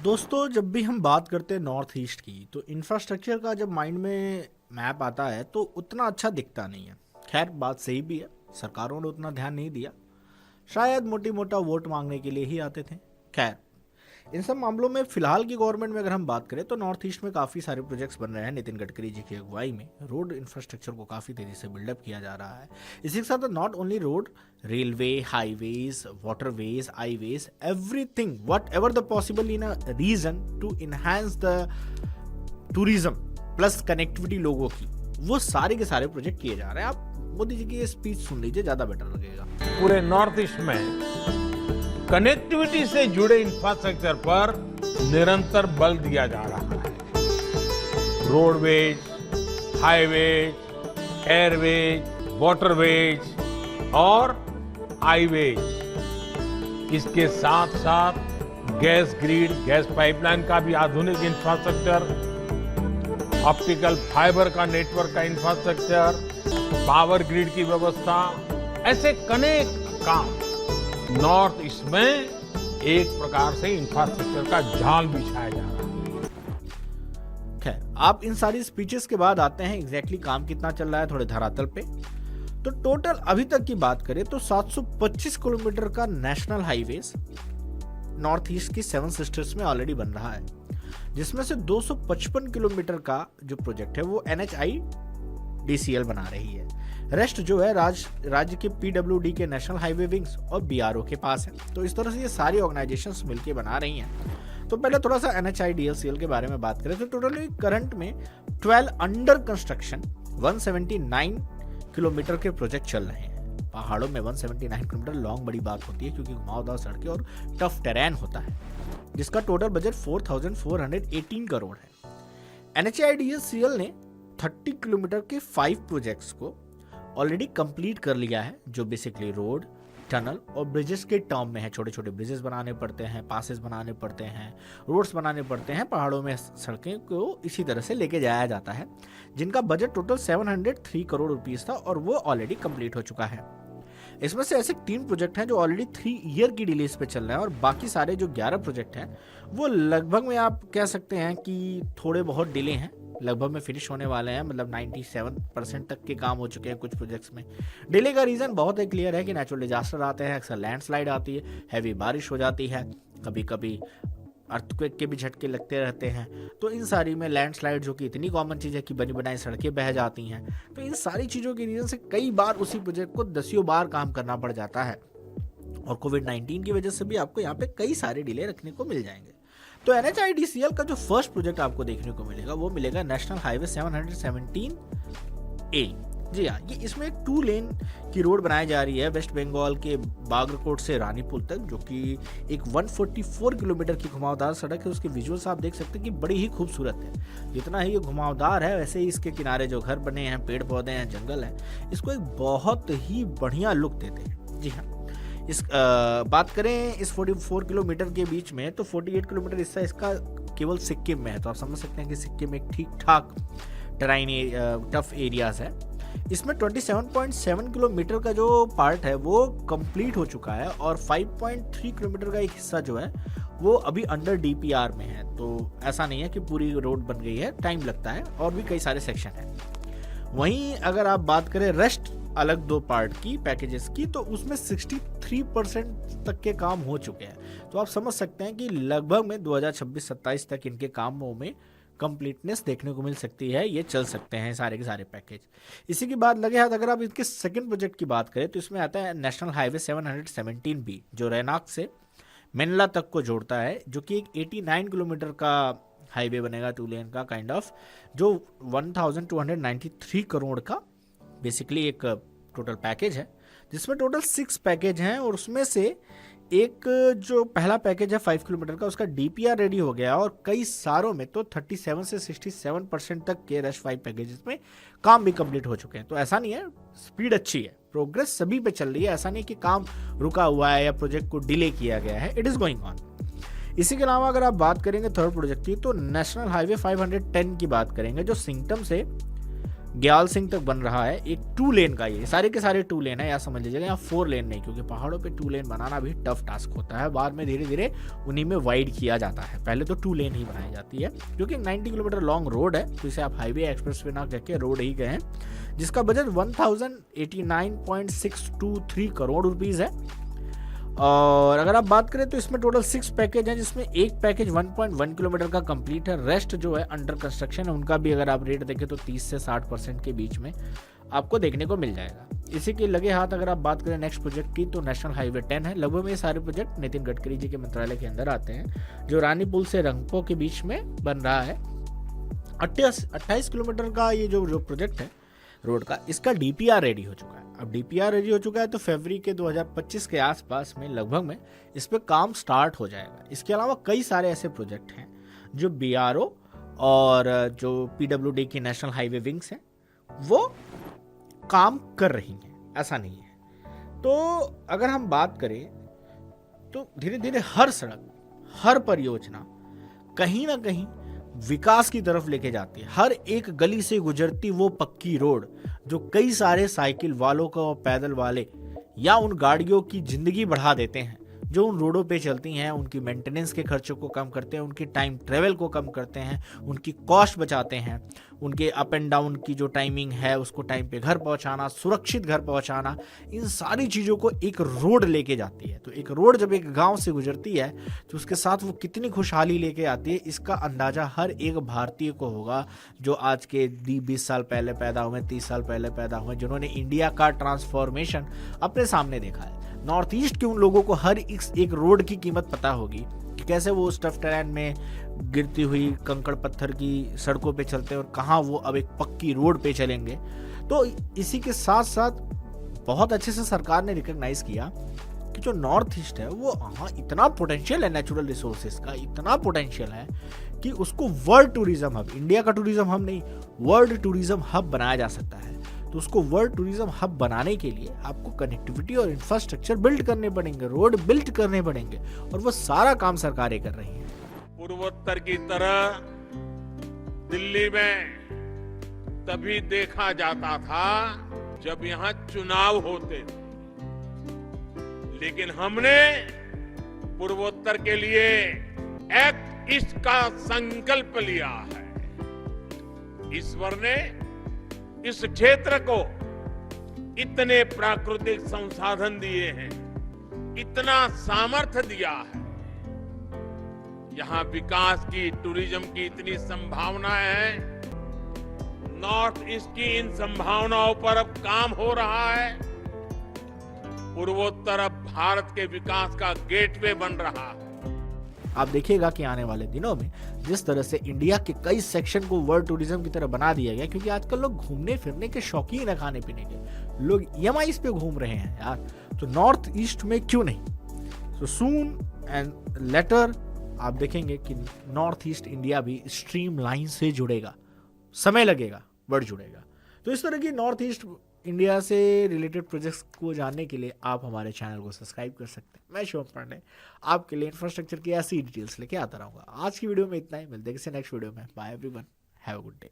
दोस्तों, जब भी हम बात करते हैं नॉर्थ ईस्ट की तो इंफ्रास्ट्रक्चर का जब माइंड में मैप आता है तो उतना अच्छा दिखता नहीं है। खैर, बात सही भी है, सरकारों ने उतना ध्यान नहीं दिया, शायद मोटी मोटा वोट मांगने के लिए ही आते थे। खैर, इन सब मामलों में फिलहाल की गवर्नमेंट में अगर हम बात करें तो नॉर्थ ईस्ट में काफ़ी सारे प्रोजेक्ट्स बन रहे हैं। नितिन गडकरी जी की अगुवाई में रोड इंफ्रास्ट्रक्चर को काफ़ी तेज़ी से बिल्डअप किया जा रहा है। इसी के साथ not only road, railway, highways, waterways, highways, everything whatever the possible in a region to enhance the tourism plus connectivity लोगों की, वो सारे के सारे प्रोजेक्ट किए जा रहे हैं। आप मोदी जी की ये स्पीच सुन लीजिए, ज़्यादा बेटर लगेगा। पूरे नॉर्थ ईस्ट में कनेक्टिविटी से जुड़े इंफ्रास्ट्रक्चर पर निरंतर बल दिया जा रहा है। रोडवेज, हाईवेज, एयरवेज, वाटरवेज और हाईवेज। इसके साथ साथ गैस ग्रिड, गैस पाइपलाइन का भी आधुनिक इंफ्रास्ट्रक्चर, ऑप्टिकल फाइबर का नेटवर्क का इंफ्रास्ट्रक्चर, पावर ग्रिड की व्यवस्था, ऐसे अनेक काम नॉर्थ ईस्ट में एक प्रकार से इंफ्रास्ट्रक्चर का जाल बिछाया जा रहा है। खैर, आप इन सारी स्पीचेस के बाद आते हैं एग्जैक्टली काम कितना चल रहा है थोड़े धरातल पे। तो टोटल अभी तक की बात करें तो 725 किलोमीटर का नेशनल हाईवेज नॉर्थ ईस्ट की 7 सिस्टर्स में ऑलरेडी बन रहा है, जिसमें से 255 किलोमीटर का जो प्रोजेक्ट है वो NHIDCL बना रही है। रेस्ट जो है राज्य के PWD के नेशनल हाईवे विंग्स और BRO के पास है। तो इस तरह से ये सारी ऑर्गेनाइजेशंस मिलकर बना रही हैं। तो पहले थोड़ा सा NHIDCL के बारे में बात करें तो टोटली करंट में 12 अंडर कंस्ट्रक्शन 179 किलोमीटर के प्रोजेक्ट चल रहे हैं। पहाड़ों में 179 किलोमीटर लॉन्ग बड़ी बात होती है, क्योंकि घुमावदार सड़कें और टफ टेरेन होता है, जिसका टोटल बजट 4418 करोड़ है। NHIDCL ने 30 किलोमीटर के 5 प्रोजेक्ट्स को ऑलरेडी कंप्लीट कर लिया है, जो बेसिकली रोड, टनल और ब्रिजेस के टर्म में है। छोटे छोटे ब्रिजेस बनाने पड़ते हैं, पासेस बनाने पड़ते हैं, रोड्स बनाने पड़ते हैं, पहाड़ों में सड़कें को इसी तरह से लेके जाया जाता है, जिनका बजट टोटल 703 करोड़ रुपीस था और वो ऑलरेडी कंप्लीट हो चुका है। इसमें से ऐसे 3 प्रोजेक्ट हैं जो ऑलरेडी 3 ईयर की डिलेज पे चल रहे हैं, और बाकी सारे जो 11 प्रोजेक्ट हैं वो लगभग में आप कह सकते हैं कि थोड़े बहुत डिले हैं, लगभग में फिनिश होने वाले हैं। मतलब 97% तक के काम हो चुके हैं कुछ प्रोजेक्ट्स में। डिले का रीज़न बहुत ही क्लियर है कि नेचुरल डिजास्टर आते हैं, अक्सर लैंडस्लाइड आती है, हैवी बारिश हो जाती है, कभी कभी अर्थक्वेक के भी झटके लगते रहते हैं। तो इन सारी में लैंडस्लाइड, जो कि इतनी कॉमन चीज़ है कि बनी बनाई सड़कें बह जाती हैं, तो इन सारी चीज़ों के रीज़न से कई बार उसी प्रोजेक्ट को दसियों बार काम करना पड़ जाता है, और कोविड-19 की वजह से भी आपको यहाँ पे कई सारे डिले रखने को मिल जाएंगे। तो NHIDCL का जो फर्स्ट प्रोजेक्ट आपको देखने को मिलेगा वो मिलेगा नेशनल हाईवे 717A। जी हाँ, ये इसमें 2 लेन की रोड बनाई जा रही है वेस्ट बंगाल के बागरकोट से रानीपुर तक, जो कि एक 144 किलोमीटर की घुमावदार सड़क है। उसके विजुअल्स आप देख सकते हैं कि बड़ी ही खूबसूरत है। जितना ही ये घुमावदार है, वैसे ही इसके किनारे जो घर बने हैं, पेड़ पौधे हैं, जंगल है, इसको एक बहुत ही बढ़िया लुक देते हैं। जी हाँ, इस बात करें इस 44 किलोमीटर के बीच में, तो 48 किलोमीटर हिस्सा इसका केवल सिक्किम में है। तो आप समझ सकते हैं कि सिक्किम एक ठीक ठाक टेराइनी टफ एरियाज है। इसमें 27.7 किलोमीटर का जो पार्ट है वो कंप्लीट हो चुका है, और 5.3 किलोमीटर का एक हिस्सा जो है वो अभी अंडर DPR में है। तो ऐसा नहीं है कि पूरी रोड बन गई है, टाइम लगता है, और भी कई सारे सेक्शन हैं। वहीं अगर आप बात करें रेस्ट अलग 2 पार्ट की पैकेजेस की, तो उसमें 63% तक के काम हो चुके हैं। तो आप समझ सकते हैं कि लगभग में 2026-27 तक इनके कामों में कंप्लीटनेस देखने को मिल सकती है। ये चल सकते हैं सारे के सारे पैकेज। इसी के बाद लगे हाथ अगर आप इसके सेकंड प्रोजेक्ट की बात करें तो इसमें आता है नेशनल हाईवे 717B, जो रैनाक से मेनला तक को जोड़ता है, जो कि एक 89 किलोमीटर का हाईवे बनेगा, 2 लेन का काइंड ऑफ, जो 1293 करोड़ का बेसिकली एक टोटल पैकेज है, जिसमें टोटल 6 पैकेज हैं। और उसमें से एक जो पहला पैकेज है 5 किलोमीटर का, उसका DPR रेडी हो गया, और कई सारों में तो 37 से 67% तक के रश 5 पैकेजेस में काम भी कंप्लीट हो चुके हैं। तो ऐसा नहीं है, स्पीड अच्छी है, प्रोग्रेस सभी पे चल रही है। ऐसा नहीं कि काम रुका हुआ है या प्रोजेक्ट को डिले किया गया है, इट इज़ गोइंग ऑन। इसी के अलावा अगर आप बात करेंगे थर्ड प्रोजेक्ट की, तो नेशनल हाईवे 510 की बात करेंगे, जो सिंगटम से ग्याल सिंह तक बन रहा है एक 2 लेन का। ये सारे के सारे 2 लेन है, या समझ लीजिएगा यहाँ 4 लेन नहीं, क्योंकि पहाड़ों पे 2 लेन बनाना भी टफ टास्क होता है। बाद में धीरे धीरे उन्हीं में वाइड किया जाता है, पहले तो 2 लेन ही बनाई जाती है। क्योंकि 90 किलोमीटर लॉन्ग रोड है, तो इसे आप हाईवे एक्सप्रेस वे ना कह के रोड ही कहें, जिसका बजट 1089.623 करोड़ रुपीस है। और अगर आप बात करें तो इसमें टोटल 6 पैकेज हैं, जिसमें एक पैकेज 1.1 किलोमीटर का कंप्लीट है, रेस्ट जो है अंडर कंस्ट्रक्शन है। उनका भी अगर आप रेट देखें तो 30 से 60% के बीच में आपको देखने को मिल जाएगा। इसी के लगे हाथ अगर आप बात करें नेक्स्ट प्रोजेक्ट की, तो नेशनल हाईवे 10 है। लगभग ये सारे प्रोजेक्ट नितिन गडकरी जी के मंत्रालय के अंदर आते हैं, जो रानी पुल से रंगपो के बीच में बन रहा है। 28 किलोमीटर का ये जो प्रोजेक्ट है रोड का, इसका डीपीआर रेडी हो चुका है। अब डीपीआर रेडी हो चुका है तो फरवरी के 2025 के आसपास में लगभग में इस पे काम स्टार्ट हो जाएगा। इसके अलावा कई सारे ऐसे प्रोजेक्ट हैं जो बीआरओ और जो पीडब्ल्यूडी की नेशनल हाईवे विंग्स हैं वो काम कर रही हैं, ऐसा नहीं है। तो अगर हम बात करें तो धीरे धीरे हर सड़क, हर परियोजना कहीं ना कहीं विकास की तरफ लेके जाती है। हर एक गली से गुजरती वो पक्की रोड जो कई सारे साइकिल वालों को और पैदल वाले या उन गाड़ियों की जिंदगी बढ़ा देते हैं, जो उन रोडों पे चलती हैं, उनकी मेंटेनेंस के खर्चों को कम करते हैं, उनकी टाइम ट्रेवल को कम करते हैं, उनकी कॉस्ट बचाते हैं, उनके अप एंड डाउन की जो टाइमिंग है उसको टाइम पे घर पहुंचाना, सुरक्षित घर पहुंचाना, इन सारी चीज़ों को एक रोड लेके जाती है। तो एक रोड जब एक गांव से गुजरती है तो उसके साथ वो कितनी खुशहाली लेके आती है, इसका अंदाज़ा हर एक भारतीय को होगा जो आज के 20 साल पहले पैदा हुए, 30 साल पहले पैदा हुए, जिन्होंने इंडिया का ट्रांसफॉर्मेशन अपने सामने देखा है। नॉर्थ ईस्ट के उन लोगों को हर एक रोड की कीमत पता होगी कि कैसे वो टफ टेरेन में गिरती हुई कंकड़ पत्थर की सड़कों पे चलते हैं और कहाँ वो अब एक पक्की रोड पे चलेंगे। तो इसी के साथ साथ बहुत अच्छे से सरकार ने रिकॉग्नाइज किया कि जो नॉर्थ ईस्ट है वो हाँ इतना पोटेंशियल है, नेचुरल रिसोर्सेज का इतना पोटेंशियल है कि उसको वर्ल्ड टूरिज्म हब, इंडिया का टूरिज्म हब नहीं, वर्ल्ड टूरिज्म हब बनाया जा सकता है। तो उसको वर्ल्ड टूरिज्म हब बनाने के लिए आपको कनेक्टिविटी और इंफ्रास्ट्रक्चर बिल्ड करने पड़ेंगे, रोड बिल्ड करने पड़ेंगे, और वो सारा काम सरकारें कर रही हैं। पूर्वोत्तर की तरह दिल्ली में तभी देखा जाता था जब यहाँ चुनाव होते थे, लेकिन हमने पूर्वोत्तर के लिए एक्ट ईस्ट का संकल्प लिया है। ईश्वर ने इस क्षेत्र को इतने प्राकृतिक संसाधन दिए हैं, इतना सामर्थ्य दिया है, यहां विकास की, टूरिज्म की इतनी संभावनाएं हैं। नॉर्थ ईस्ट की इन संभावनाओं पर अब काम हो रहा है। पूर्वोत्तर अब भारत के विकास का गेटवे बन रहा है। आप देखिएगा कि आने वाले दिनों में जिस तरह से इंडिया के कई सेक्शन को वर्ल्ड टूरिज्म की तरह बना दिया गया, क्योंकि आजकल लोग घूमने फिरने के शौकीन है, खाने पीने के लोग EMIs पे घूम रहे हैं यार, तो नॉर्थ ईस्ट में क्यों नहीं। सो सून एंड लेटर आप देखेंगे कि नॉर्थ ईस्ट इंडिया भी स्ट्रीम लाइन से जुड़ेगा, समय लगेगा बट जुड़ेगा। तो इस तरह की नॉर्थ ईस्ट इंडिया से रिलेटेड प्रोजेक्ट्स को जानने के लिए आप हमारे चैनल को सब्सक्राइब कर सकते हैं। मैं शिवम पांडे आपके लिए इंफ्रास्ट्रक्चर की ऐसी डिटेल्स लेके आता रहूंगा। आज की वीडियो में इतना ही, मिलते हैं किसी नेक्स्ट वीडियो में। Bye everyone, have a good day.